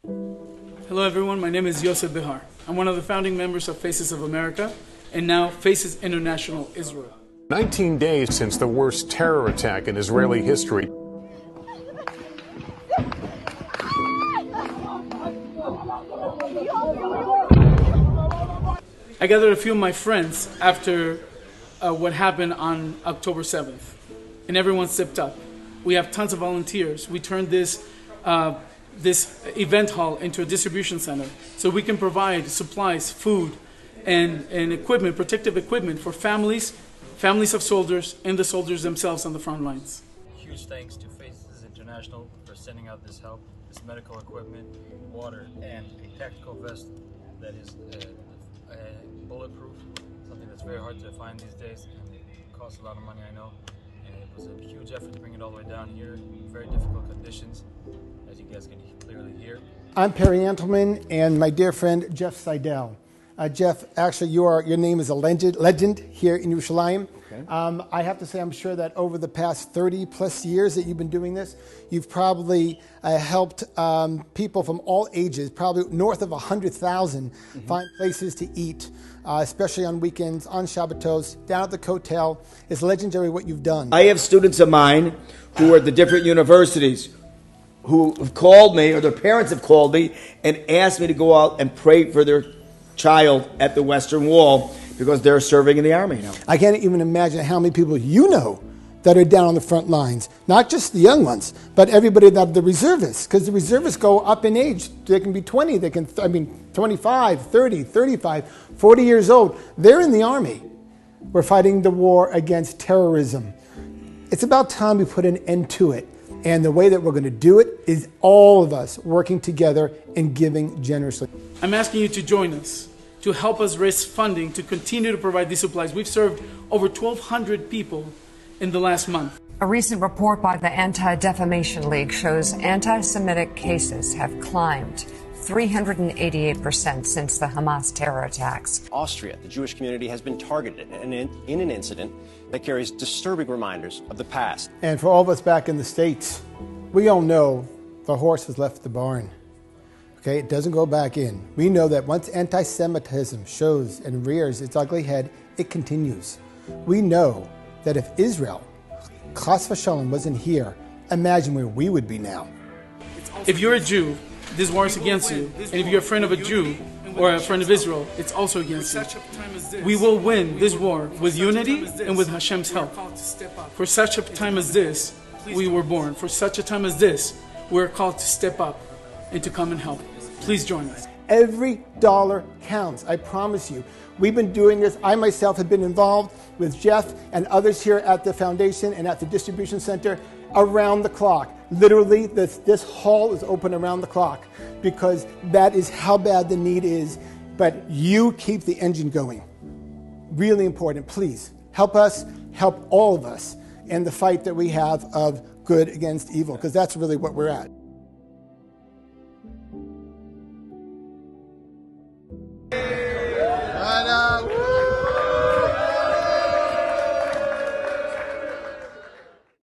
Hello everyone, my name is Yosef Behar. I'm one of the founding members of Faces of America and now Faces International Israel. 19 days since the worst terror attack in Israeli history. I gathered a few of my friends after what happened on October 7th, and everyone stepped up. We have tons of volunteers. We turned this event hall into a distribution center so we can provide supplies, food, and equipment, protective equipment for families of soldiers, and the soldiers themselves on the front lines. Huge thanks to Faces International for sending out this help, this medical equipment, water, and a tactical vest that is bulletproof, something that's very hard to find these days, and it costs a lot of money, I know. And it was a huge effort to bring it all the way down here in very difficult conditions, as you guys can clearly hear. I'm Perry Antelman, and my dear friend Jeff Siedel. Jeff, actually, your name is a legend here in Yerushalayim. Okay. I have to say, I'm sure that over the past 30 plus years that you've been doing this, you've probably helped people from all ages, probably north of 100,000, find places to eat, especially on weekends, on Shabbatos, down at the Kotel. It's legendary what you've done. I have students of mine who are at the different universities who have called me, or their parents have called me, and asked me to go out and pray for their child at the Western Wall because they're serving in the army now. I can't even imagine how many people you know that are down on the front lines. Not just the young ones, but everybody that the reservists, because the reservists go up in age. They can be 20, 25, 30, 35, 40 years old. They're in the army. We're fighting the war against terrorism. It's about time we put an end to it. And the way that we're going to do it is all of us working together and giving generously. I'm asking you to join us, to help us raise funding to continue to provide these supplies. We've served over 1,200 people in the last month. A recent report by the Anti-Defamation League shows anti-Semitic cases have climbed 388% since the Hamas terror attacks. Austria, the Jewish community, has been targeted in an incident that carries disturbing reminders of the past. And for all of us back in the States, we all know the horse has left the barn. Okay, it doesn't go back in. We know that once anti-Semitism shows and rears its ugly head, it continues. We know that if Israel, Chas v'Shalom, wasn't here, imagine where we would be now. If you're a Jew, this war is against you. And if you're a friend of a Jew or a friend of Israel, it's also against you. We will win this war with unity and with Hashem's help. For such a time as this, we were born. For such a time as this, we're called to step up and to come and help. Please join us. Every dollar counts, I promise you. We've been doing this. I myself have been involved with Jeff and others here at the foundation and at the distribution center around the clock. Literally, this hall is open around the clock because that is how bad the need is. But you keep the engine going. Really important. Please help us, help all of us in the fight that we have of good against evil, because that's really what we're at.